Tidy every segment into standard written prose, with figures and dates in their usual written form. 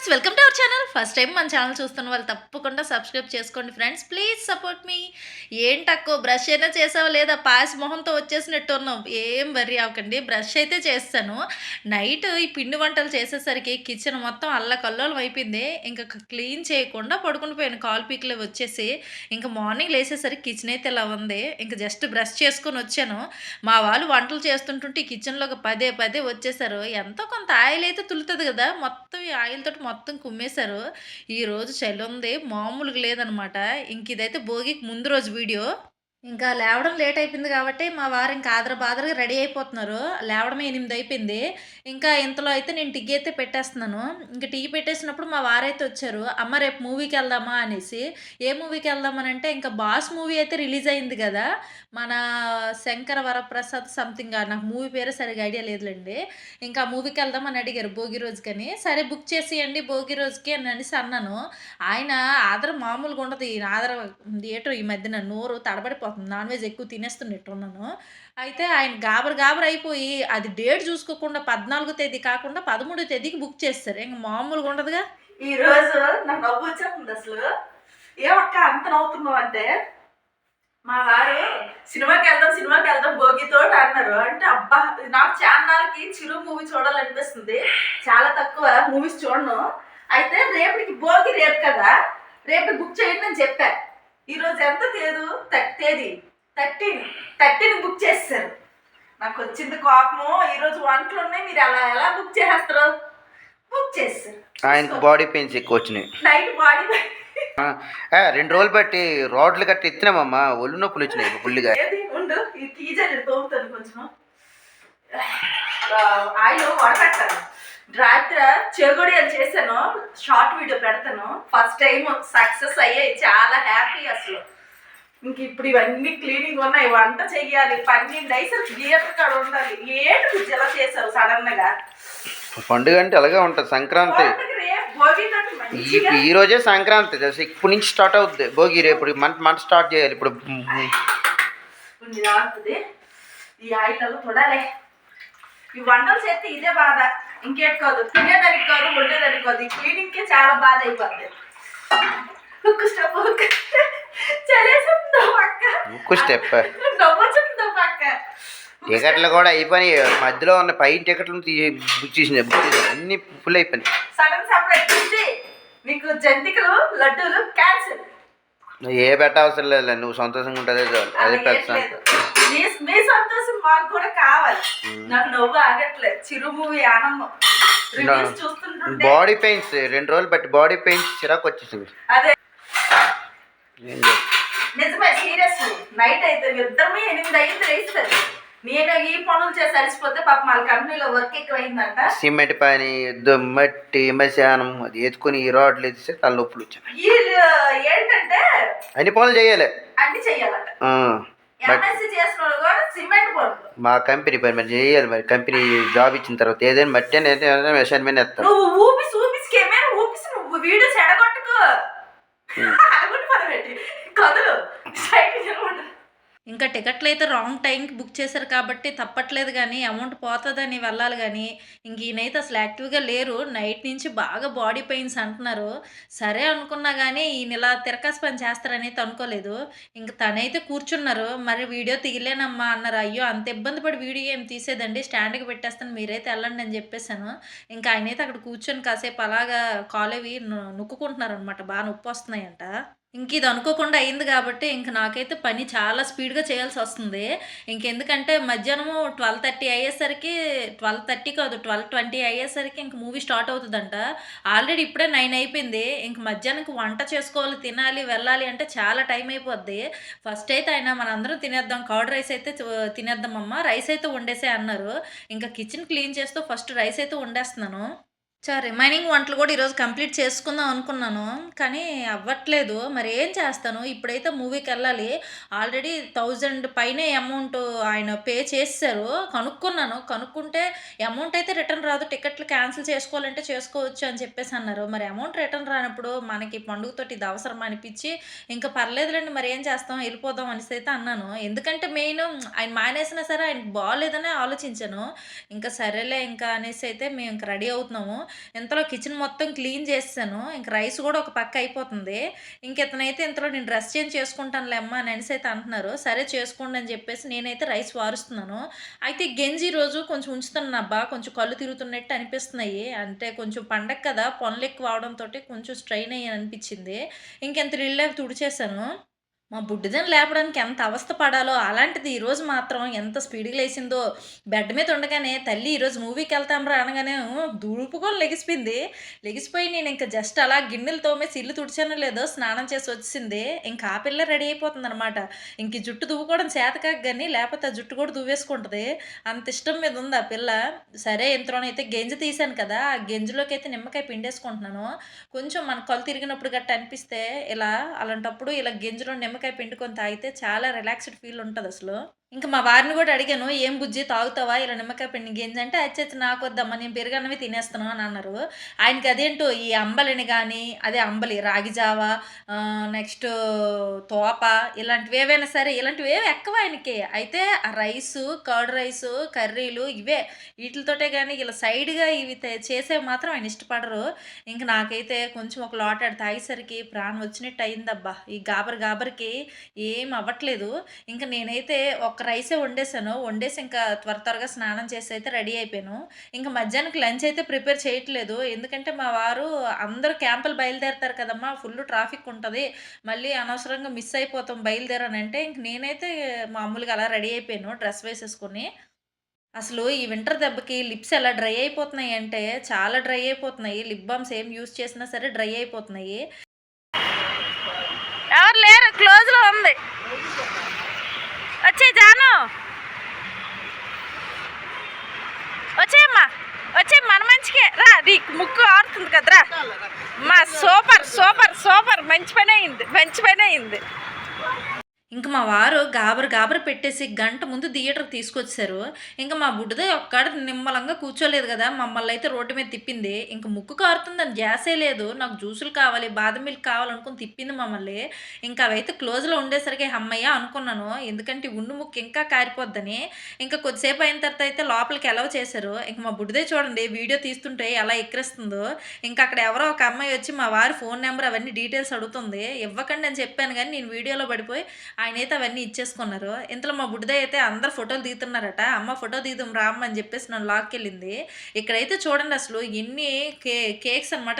Friends, welcome to our channel. First time మన channel చూస్తున్న వాళ్ళు తప్పకుండా సబ్స్క్రైబ్ చేసుకోండి ఫ్రెండ్స్. ప్లీజ్ సపోర్ట్ మీ. ఏంటక్కో బ్రష్ అయినా చేసావా లేదా? పాసి మొహంతో వచ్చేసినట్టు ఉన్నావు. ఏం వరి అవ్వకండి, బ్రష్ అయితే చేస్తాను. నైట్ ఈ పిండి వంటలు చేసేసరికి కిచెన్ మొత్తం అల్లకల్లోలం అయిపోయింది. ఇంకా క్లీన్ చేయకుండా పడుకుని పోయాను కాల్ పీక్లో వచ్చేసి. ఇంకా మార్నింగ్ లేసేసరికి కిచెన్ అయితే ఇలా ఉంది. ఇంకా జస్ట్ బ్రష్ చేసుకొని వచ్చాను. మా వాళ్ళు వంటలు చేస్తుంటుంటే ఈ కిచెన్లోకి పదే పదే వచ్చేసారు. ఎంతో కొంత ఆయిల్ అయితే తులుతుంది కదా, మొత్తం ఈ ఆయిల్ తోటి మొత్తం కుమ్మేశారు. ఈరోజు చలి ఉంది, మామూలుగా లేదనమాట. ఇంక ఇదైతే భోగికి ముందు రోజు వీడియో. ఇంకా లేవడం లేట్ అయిపోయింది కాబట్టి మా వారు ఇంకా బాదరగా రెడీ అయిపోతున్నారు. లేవడమే 8 అయిపోయింది. ఇంకా ఇంతలో అయితే నేను టీ అయితే పెట్టేస్తున్నాను. ఇంకా టీ పెట్టేసినప్పుడు మా వారైతే వచ్చారు. అమ్మ రేపు మూవీకి వెళ్దామా అనేసి. ఏ మూవీకి వెళ్దామని అంటే ఇంకా బాస్ మూవీ అయితే రిలీజ్ అయింది కదా, మన శంకర వరప్రసాద్ సంథింగ్, నాకు మూవీ పేరు సరిగా ఐడియా లేదులేండి. ఇంకా మూవీకి వెళ్దామని అడిగారు భోగి రోజుకని. సరే బుక్ చేసేయండి భోగి రోజుకి అని అనేసి అన్నాను. ఆయన ఆదర మామూలుగా ఉండదు. ఈయన ఆదర ఏటో ఈ మధ్యన నోరు తడబడిపోతుంది. నాన్ వెజ్ ఎక్కువ తినేస్తున్నట్టున్నాను. అయితే ఆయన గాబరు అయిపోయి అది డేట్ చూసుకోకుండా 14వ తేదీ కాకుండా 13వ తేదీకి బుక్ చేస్తారు. ఇంక మామూలుగా ఉండదుగా. ఈ రోజు నాకు నవ్వు వచ్చేస్తుంది అసలు. ఏమక్క అంత నవ్వుతున్నావు అంటే, మా వారు సినిమాకి వెళ్దాం భోగితో అన్నారు. అంటే అబ్బా, నాకు చాన్నాళ్ళకి చిరు మూవీ చూడాలనిపిస్తుంది. చాలా తక్కువ మూవీస్ చూడను. అయితే రేపటికి భోగి రేపు కదా, రేపు బుక్ చేయండి అని చెప్పా. ఈరోజు ఎంత తేదీ 13 బుక్ చేస్తారు. నాకు వచ్చింది కోపము. ఈరోజు వంటలు ఉన్నాయి, మీరు ఎలా బుక్ చేసేస్తారు? బుక్ చేస్తారు. ఆయనకు బాడీ పెయిన్స్ ఎక్కువ వచ్చినాయి. నైట్ బాడీ 2 రోజులు బట్టి రోడ్లు గట్టి ఎత్తినామమ్మా, ఒళ్ళు నొప్పులు వచ్చినాయి ఫుల్గా. ఏది ఉండు, ఈ టీజర్ తోముతాను కొంచెం. ఆయిల్ వడకట్టాను. రాత్రి చెగొడియాలు చేశాను, షార్ట్ వీడియో పెడతాను. ఫస్ట్ టైం సక్సెస్ అయ్యాయి, చాలా హ్యాపీ అసలు. ఇంక ఇప్పుడు ఇవన్నీ క్లీనింగ్ ఉన్నాయి, వంట చెయ్యాలి. 12 అయ్యేసరికి థియేటర్ కాడ ఉండాలి. ఏంటి ఇలా చేసావు సడన్ గా? పండుగ అంటే అలాగే ఉంటుంది. సంక్రాంతి ఈ రోజే సంక్రాంతి, ఇప్పటి నుంచి స్టార్ట్ అవుతుంది భోగి. రేపు మంట స్టార్ట్ చేయాలి. ఇప్పుడు ఈ ఆయిల్ చూడాలి. ఈ వంటలు చేస్తే ఇదే బాధ, ఇంకేట్ కాదు. తినేదానికి కాదు, వండేదానికి కాదు. ఈ క్లీనింగ్కే చాలా బాధ అయిపోద్ది. ఉక్కు స్టెప్ పక్క టికెట్లు కూడా అయిపోయినాయి. మధ్యలో ఉన్న పై టికెట్లు బుక్ చేసినాయి, అన్ని ఫుల్ అయిపోయినాయి. సడన్ సర్ప్రైజ్ ఉంది మీకు. జంతికలు లడ్డూలు క్యాన్సిల్. ఏ పెట్టవసరం లేదు, నువ్వు సంతోషంగా ఉంటుంది అదే పెద్ద. మీ సంతోషం మాకు కూడా కావాలి. నాకు నవ్వు ఆగట్లేదు. చిరు మూవీ ఆనందం. బాడీ పెయిన్స్ 2 రోజులు బట్టి బాడీ పెయిన్స్ చిరాకు వచ్చేసింది. అదే నిజమే, సీరియస్. నైట్ అయితే ఇద్దరమే 8 అయింది లేస్తారు. నేను ఈ పనులు చేసి అలసిపోతే పాప వాళ్ళ కంపెనీలో వర్క్ ఎక్కువైందంట. సిమెంట్ పని, మట్టి మశానం అది ఎత్తుకుని ఈ రోడ్లు ఎత్తిస్తే తల నొప్పులు వచ్చాయి. వీళ్ళు ఏంటంటే అన్ని పనులు చేయాలి, అన్ని చెయ్యాలంట. ఎంఎస్సీ చేసిన వాళ్ళు కూడా సిమెంట్ పనులు. మా కంపెనీ పని మరి చేయాలి. మరి కంపెనీ జాబ్ ఇచ్చిన తర్వాత ఏదైనా మట్టి మెషిన్ మీద ఎత్తాను. నువ్వు ఊపిసి కెమెరా ఊపిసి నువ్వు వీడియో చెడగొట్టుకో. అనుకుంటు పని కదులు సైడ్. ఇంకా టికెట్లు అయితే రాంగ్ టైంకి బుక్ చేశారు కాబట్టి తప్పట్లేదు, కానీ అమౌంట్ పోతుందని వెళ్ళాలి. కానీ ఇంక ఈయనైతే అసలు యాక్టివ్గా లేరు. నైట్ నుంచి బాగా బాడీ పెయిన్స్ అంటున్నారు. సరే అనుకున్నా కానీ ఈయన ఇలా తిరకాసు పని చేస్తారనైతే అనుకోలేదు. ఇంక తనైతే కూర్చున్నారు. మరి వీడియో తీయలేనమ్మా అన్నారు. అయ్యో అంత ఇబ్బంది పడి వీడియో ఏం తీసేదండి, స్టాండ్కి పెట్టేస్తాను, మీరైతే వెళ్ళండి అని చెప్పేశాను. ఇంకా ఆయనైతే అక్కడ కూర్చొని కాసేపు అలాగా కాలేవి నొక్కుంటున్నారు అనమాట. బాగా నొప్పి వస్తున్నాయంట. ఇంక ఇది అనుకోకుండా అయింది కాబట్టి ఇంక నాకైతే పని చాలా స్పీడ్గా చేయాల్సి వస్తుంది. ఇంకెందుకంటే మధ్యాహ్నము 12:30 అయ్యేసరికి, 12:30 కాదు 12:20 అయ్యేసరికి ఇంక మూవీ స్టార్ట్ అవుతుందంట. ఆల్రెడీ ఇప్పుడే 9 అయిపోయింది. ఇంక మధ్యాహ్నంకి వంట చేసుకోవాలి, తినాలి, వెళ్ళాలి అంటే చాలా టైం అయిపోద్ది. ఫస్ట్ అయితే ఆయన మనందరం తినేద్దాం, కర్డ్ రైస్ అయితే తినేద్దామమ్మా, రైస్ అయితే వండేసే అన్నారు. ఇంకా కిచెన్ క్లీన్ చేస్తూ ఫస్ట్ రైస్ అయితే వండేస్తున్నాను. రిమైనింగ్ వంటలు కూడా ఈరోజు కంప్లీట్ చేసుకుందాం అనుకున్నాను, కానీ అవ్వట్లేదు. మరి ఏం చేస్తాను? ఇప్పుడైతే మూవీకి వెళ్ళాలి. ఆల్రెడీ 1000 పైనే అమౌంట్ ఆయన పే చేశారు. కనుక్కుంటే అమౌంట్ అయితే రిటర్న్ రాదు, టికెట్లు క్యాన్సిల్ చేసుకోవాలంటే చేసుకోవచ్చు అని చెప్పేసి అన్నారు. మరి అమౌంట్ రిటర్న్ రానప్పుడు మనకి పండుగతోటి ఇది అవసరం అనిపించి ఇంకా పర్లేదులేండి మరి ఏం చేస్తాం, వెళ్ళిపోదాం అనేసి అయితే అన్నాను. ఎందుకంటే మెయిన్ ఆయన మానేసినా సరే ఆయనకు బాగాలేదనే ఆలోచించాను. ఇంకా సరేలే ఇంకా అనేసి అయితే మేము ఇంకా రెడీ అవుతున్నాము. ఇంతలో కిచెన్ మొత్తం క్లీన్ చేసేసాను. ఇంక రైస్ కూడా ఒక పక్క అయిపోతుంది. ఇంక ఇతనైతే ఇంతలో నేను డ్రెస్ చేంజ్ చేసుకుంటానులే అమ్మ అని అనేసి అయితే అంటున్నారు. సరే చేసుకోండి అని చెప్పేసి నేనైతే రైస్ వారుస్తున్నాను. అయితే ఈ గంజి ఈరోజు కొంచెం ఉంచుతున్నానబ్బా, కొంచెం కళ్ళు తిరుగుతున్నట్టు అనిపిస్తున్నాయి. అంటే కొంచెం పండగ కదా, పనులు ఎక్కువ అవడంతోటి కొంచెం స్ట్రెయిన్ అయ్యాను అనిపించింది. ఇంకెంత నీళ్ళవి తుడిచేసాను. మా బుడ్డిదని లేపడానికి ఎంత అవస్థ పడాలో, అలాంటిది ఈరోజు మాత్రం ఎంత స్పీడ్‌గా లేసిందో. బెడ్ మీద ఉండగానే, "తల్లి ఈరోజు మూవీకెళ్తాంరా" అనగానే దూరుపుకొని లెగిసిపోయింది. లెగిసిపోయి నేనింక జస్ట్ అలా గిన్నెలు తోమేసి ఇల్లు తుడిచానో లేదో స్నానం చేసి వచ్చేసింది. ఇంక ఆ పిల్ల రెడీ అయిపోతుందనమాట. ఇంక ఈ జుట్టు దువ్వుకోవడం చేతకాక గాని, లేపోతే ఆ జుట్టు కూడా దువ్వేసుకుంటది. అంత ఇష్టం మీద ఉంది ఆ పిల్ల. సరే ఇంతలోనైతే గెంజి తీశాను కదా! ఆ గెంజిలోకైతే నిమ్మకాయ పిండేసుకుంటున్నాను. కొంచెం మన కళ్ళు తిరిగినప్పుడు గట్టా అనిపిస్తే అలాంటప్పుడు ఇలా గెంజిలో నిమ్మకాయ పిండుకొని తాగితే చాలా రిలాక్స్‌డ్ ఫీల్ ఉంటదసలు. ఇంక మా వారిని గూడా అడిగాను, "ఏం బుజ్జి తాగుతావా ఇలా నిమ్మకాయ పిండి గెంజి" అంటే, "అచ్చచ్చ నాకొద్దమ్మా నేను పెరుగన్నమే తినేస్తాను" అని అన్నారు. ఆయనకి అదేంటో ఈ అంబలిని గానీ, అదే అంబలి, రాగి జావ, నెక్స్ట్ తోప ఇలాంటివి ఏవైనా సరే ఇలాంటివేవి ఎక్కవు ఆయనకి. అయితే ఆ రైసు, కర్డ్ రైసు, కర్రీలు ఇవే. ఈటిలతోటే గానీ ఇలా సైడ్‌గా ఇవి చేసేవి మాత్రం ఆయన ఇష్టపడరు. ఇంక నాకైతే కొంచెం ఒక లోటాడు తాగేసరికి ప్రాణం వచ్చినట్టు అయిందబ్బా! ఈ గాబరికి ఏం అవ్వట్లేదు. ఇంక నేనైతే ఒక రైసే వండేసాను. వండేసి ఇంకా త్వరగా స్నానం చేసైతే రెడీ అయిపోయాను. ఇంక మధ్యాహ్నానికి లంచ్ అయితే ప్రిపేర్ చేయట్లేదు. ఎందుకంటే మా వారు అందరూ క్యాంపులు బయలుదేరతారు కదమ్మా! ఫుల్లు ట్రాఫిక్ ఉంటది. మళ్ళీ అనవసరంగా మిస్ అయిపోతాం బయలుదేరనంటే, ఇంక నేనైతే మామూలుగా అలా రెడీ అయిపోయాను డ్రెస్ వేసేసుకొని. అసలు ఈ వింటర్ దెబ్బకి లిప్స్ ఎలా డ్రై అయిపోతున్నాయంటే, చాలా డ్రై అయిపోతున్నాయి. లిప్ బామ్స్ ఏం యూజ్ చేసినా సరే డ్రై అయిపోతున్నాయి. ఎవరు లేరు, క్లోజ్‌లో ఉంది. వచ్చేయి జాను. వచ్చేయమ్మా. వచ్చేయి మన మంచికే. రా నీకు ముక్కు ఆరుతుంది కదరా. అమ్మా సూపర్ మంచి పని అయింది. ఇంక మా వారు గాబరు పెట్టేసి గంట ముందు థియేటర్‌కి తీసుకొచ్చేసారు. ఇంక మా బుడ్డది ఒక్కాడ నిమ్మలంగా కూర్చోలేదు గదా! మమ్మల్నయితే రోడ్డు మీద తిప్పింది. ఇంక ముక్కు కారుతుందని ధ్యాసే లేదు. నాకు జ్యూసులు కావాలి, బాదం మిల్క్ కావాలనుకుని తిప్పింది మమ్మల్ని. ఇంక అవైతే క్లోజ్‌లో ఉండేసరికి హమ్మయ్య! అనుకున్నాను. ఎందుకంటే ఉన్న ముక్కు ఇంకా కారిపోద్దని. ఇంక కొద్దిసేపు అయిన తర్వాత అయితే లోపలికి అలౌ చేశారు. ఇంక మా బుడ్డదే చూడండి వీడియో తీస్తుంటే ఎలా ఎక్కిరిస్తుందో. ఇంక అక్కడ ఎవరో ఒక అమ్మాయి వచ్చి మా వారి ఫోను నంబర్ అవన్నీ డీటెయిల్స్ అడుగుతుంది. ఇవ్వకండి అని చెప్పాను గానీ నేను వీడియోలో పడిపోయి ఆయనైతే అవన్నీ ఇచ్చేసుకున్నారు. ఇంతలో మా బుడ్డది అయితే అందరూ ఫోటోలు దిగుతున్నారట. అమ్మ ఫోటో దిగుదాం రామ్మ అని చెప్పేసి నన్ను లాక్కెళ్ళింది. ఇక్కడైతే చూడండి అసలు ఎన్ని కేక్స్ అనమాట.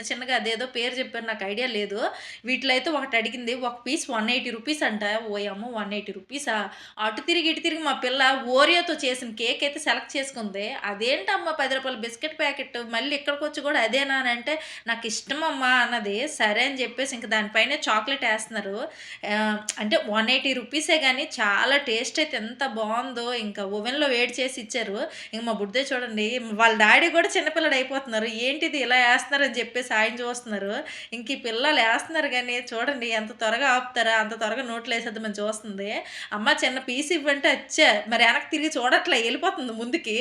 చిన్నగా అదేదో పేరు చెప్పారు నాకు ఐడియా లేదు. వీటిలో అయితే ఒకటి అడిగింది. ఒక పీస్ 180 రూపీస్ అంట. ఓయమ్మో! 180 రూపీసా? అటు తిరిగి ఇటు తిరిగి మా పిల్ల ఓరియోతో చేసిన కేక్ అయితే సెలెక్ట్ చేసుకుంది. అదేంటమ్మా రూ. 10 బిస్కెట్ ప్యాకెట్ మళ్ళీ ఇక్కడికొచ్చి కూడా అదేనా అని అంటే, నాకు ఇష్టమమ్మా అన్నది. సరే అని చెప్పేసి ఇంక దానిపైనే చాక్లెట్ ఏస్తున్నారు. అంటే 180 రూపీసే గానీ చాలా టేస్ట్ అయితే ఎంత బావుందో. ఇంకా ఓవెన్‌లో వేడి చేసి ఇచ్చారు. ఇంక మా బుడ్డే చూడండి వాళ్ళ డాడీ కూడా చిన్న పిల్లాడు అయిపోతున్నారు. ఏంటిది ఇలా ఏస్తున్నారని చెప్పేసి ఆయన చూస్తున్నారు. ఇంక ఈ పిల్లలు ఏస్తున్నారు గానీ చూడండి ఎంత త్వరగా ఆపుతారా, అంత త్వరగా నోట్లో ఏసేద్దామని చూస్తుంది. అమ్మ చిన్న పీస్ ఇవ్వంటే అచ్చా! మరి వెనక్కి తిరిగి చూడట్లే ఎళ్ళిపోతుంది ముందుకి.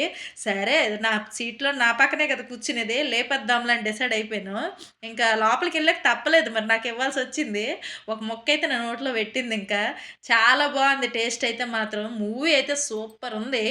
సరే నా సీట్‌లో నా పక్కనే కదా కూర్చునేది. లేపేద్దాంలే అని డిసైడ్ అయిపోయాను. ఇంకా లోపలికెళ్ళాక తప్పలేదు మరి నాకు ఇవ్వాల్సొచ్చింది. ఒక ముక్కైతే నా నోట్లో పెట్టిందింకా. చాలా బావుంది టేస్ట్ అయితే మాత్రం. మూవీ అయితే సూపరుంది.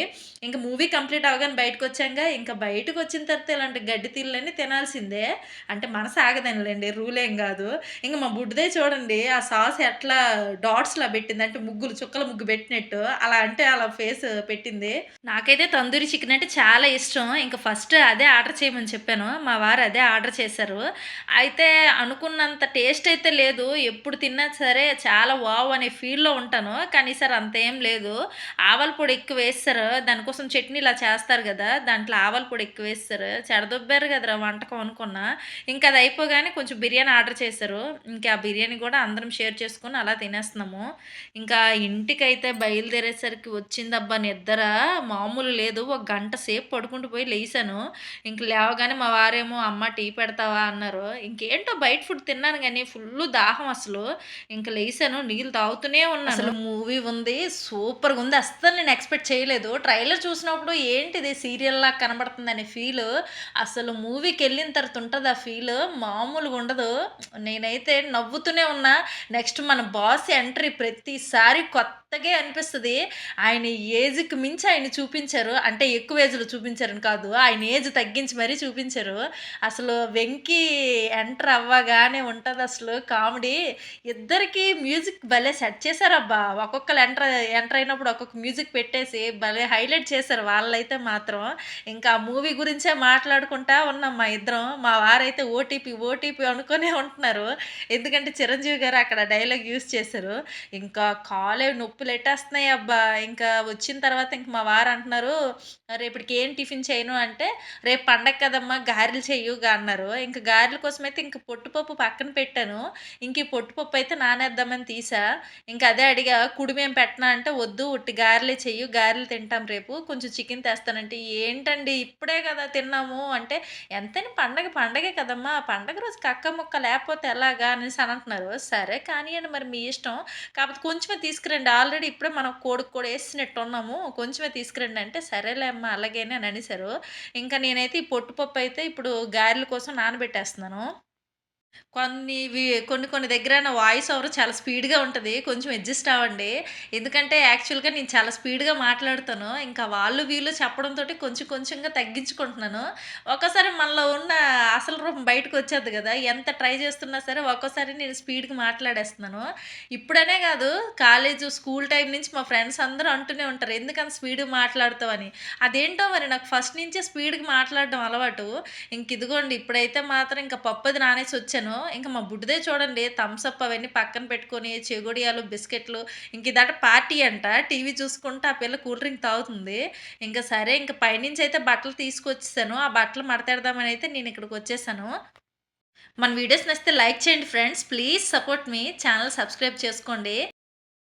ఇంక మూవీ కంప్లీట్ అవ్వగానే బయటకొచ్చాంగా, ఇంక బయటకొచ్చిన తర్వాత ఇలాంటి గడ్డి తిళ్ళన్నీ తినాల్సిందే. అంటే మనసు ఆగదనిలెండి, రూలేం గాదు. ఇంక మా బుడ్డిదే చూడండి ఆ సాస్ ఎట్లా డాట్స్‌లా పెట్టింది. అంటే ముగ్గులు చుక్కల ముగ్గు పెట్టినట్టు. అలా అంటే అలా ఫేస్ పెట్టింది. నాకైతే తందూరి చికెన్ అంటే చాలా ఇష్టం. ఇంక ఫస్ట్ అదే ఆర్డర్ చేయమని చెప్పాను. మా వారు అదే ఆర్డర్ చేశారు. అయితే అనుకున్నంత టేస్ట్ అయితే లేదు. ఎప్పుడు తిన్నా సరే చాలా వావ్ అనే ఫీల్‌లో ఉంటాను. కానీ ఈసారి అంతేం లేదు. ఆవాల పొడి ఎక్కువేసేశారు. దానికోసం చట్నీ ఇలా చేస్తారు గదా! దాంట్లో ఆవాల పొడి ఎక్కువేసేశారు. చెడదొబ్బారు గదరా వంటకం అనుకున్నా. ఇంకా అది అయిపోగానే కొంచెం బిర్యానీ ఆర్డర్ చేశారు. ఇంకా ఆ బిర్యానీ గూడా అందరం షేర్ చేసుకొని అలా తినేస్తున్నాము. ఇంకా ఇంటికైతే బయలుదేరేసరికి వచ్చిందబ్బా నిద్ర మామూలు లేదు. ఒక గంట సేపు పడుకుంటూ పోయి లెగిసాను. ఇంక లేవగానే మా వారేమో "అమ్మ టీ పెడతావా?" అన్నారు. ఇంకేంటో బయట ఫుడ్ తిన్నాను గానీ ఫుల్లు దాహం అసలు. ఇంక లెగిసాను నీళ్ళు తాగుతూనే ఉన్నాను. అసలు మూవీ ఉంది. సూపర్‌గుంది. అస్సలు నేను ఎక్స్‌పెక్ట్ చేయలేదు. ట్రైలర్ చూసినప్పుడు ఏంటిది సీరియల్‌లా కనబడుతుందనే ఫీలు. అసలు మూవీకెళ్ళిన తర్వాత ఉంటది ఆ ఫీలు. మామూలుగా ఉండదు. నేనైతే నవ్వుతూనే ఉన్నా. నెక్స్ట్ మన బాస్ ఎంట్రీ ప్రతిసారి కొత్త కొత్తగే అనిపిస్తది. ఆయన ఏజ్‌కి మించి ఆయన్ని చూపించారు. అంటే ఎక్కువ ఏజ్‌లో చూపించారని కాదు. ఆయన ఏజ్ తగ్గించి మరీ చూపించారు. అసలు 'వెంకీ' ఎంటర్ అవ్వగానే ఉంటదసలు కామెడీ. ఇద్దరికీ మ్యూజిక్ భలే సెట్ చేశారబ్బా! ఒక్కొక్కళ్ళు ఎంటర్ అయినప్పుడు ఒక్కొక్క మ్యూజిక్ పెట్టేసి భలే హైలైట్ చేశారు వాళ్ళైతే మాత్రం. ఇంకా ఆ మూవీ గురించే మాట్లాడుకుంటా ఉన్నాం మా ఇద్దరం. మా వారైతే ఓటీపీ, ఓటీపీ అనుకునే ఉంటున్నారు. ఎందుకంటే చిరంజీవి గారు అక్కడ డైలాగ్ యూజ్ చేశారు. ఇంకా కాలే నొప్పులెట్టేస్తున్నాయి అబ్బా! ఇంకా వచ్చిన తర్వాత ఇంక మా వారు అంటున్నారు, "రేపటికి ఏం టిఫిన్ చేయను" అంటే, "రేపు పండగ కదమ్మా! గారెలు చెయ్యుగా" అన్నారు. ఇంక గారెల కోసమైతే ఇంక పొట్టుపప్పు పక్కన పెట్టాను. ఇంక ఈ పొట్టుపప్పు అయితే నానేద్దామని తీసా. ఇంక అదే అడిగా, "కుడుమేం పెట్టనా" అంటే, "వద్దు ఉట్టి గారెలే చెయ్యు. గారెలు తింటాం రేపు. కొంచెం చికెన్ తెస్తానంటే", "ఏంటండి ఇప్పుడే కదా తిన్నాము" అంటే, "ఎంతైనా పండగ పండగే కదమ్మా! పండగ రోజు కక్క ముక్క లేకపోతే ఎలాగా" అనేసి అనంటున్నారు. సరే కానియండి మరి మీ ఇష్టం. కాపోతే కొంచెమే తీసుకురండి. ఆల్రెడీ ఇప్పుడే మనం కోడికి కూడా ఏసేసినట్టున్నాము. కొంచెమే తీసుకురండి అంటే, "సరేలే అమ్మ అలాగేనే" అని అనేసారు. ఇంకా నేనైతే ఈ పొట్టుపప్పయితే ఇప్పుడు గారెల కోసం నానబెట్టేస్తున్నాను. కొన్ని కొన్ని దగ్గర నా వాయిస్ ఓవర్ చాలా స్పీడ్‌గా ఉంటది. కొంచెం అడ్జస్ట్ అవ్వండి. ఎందుకంటే యాక్చువల్‌గా నేను చాలా స్పీడ్‌గా మాట్లాడుతాను. ఇంకా వాళ్ళు వీళ్ళు చెప్పడంతోటి కొంచెం కొంచెంగా తగ్గించుకుంటున్నాను. ఒక్కోసారి మనలో ఉన్న అసలు రూపం బయటకొచ్చేద్ది గదా! ఎంత ట్రై చేస్తున్నా సరే ఒక్కోసారి నేను స్పీడ్‌గా మాట్లాడేస్తున్నాను. ఇప్పుడనే గాదు కాలేజు, స్కూల్ టైమ్ నుంచి మా ఫ్రెండ్స్ అందరూ అంటూనే ఉంటారు. "ఎందుకంత స్పీడ్‌గా మాట్లాడుతావని?" అదేంటో మరి నాకు ఫస్ట్ నుంచే స్పీడ్‌గా మాట్లాడడం అలవాటు. ఇదిగోండి ఇప్పుడైతే మాత్రం ఇంక పప్పది నానేసొచ్చాను. ఇంక మా బుడ్డిదే చూడండి థమ్స్ అప్ అవన్నీ పక్కన పెట్టుకొని చెగోడియాలు, బిస్కెట్‌లు ఇంకిదట పార్టీ అంట. టీవీ చూసుకుంటా ఆ పిల్ల కూల్ డ్రింక్ తాగుతుంది. ఇంక సరే ఇంక పైనుంచయితే బట్టలు తీసుకొచ్చేసాను. ఆ బట్టలు మడతెడదామనయితే నేనిక్కడికొచ్చేసాను. మన వీడియోస్ నచ్చితే లైక్ చేయండి friends. Please support me. Channel subscribe చేసుకోండి.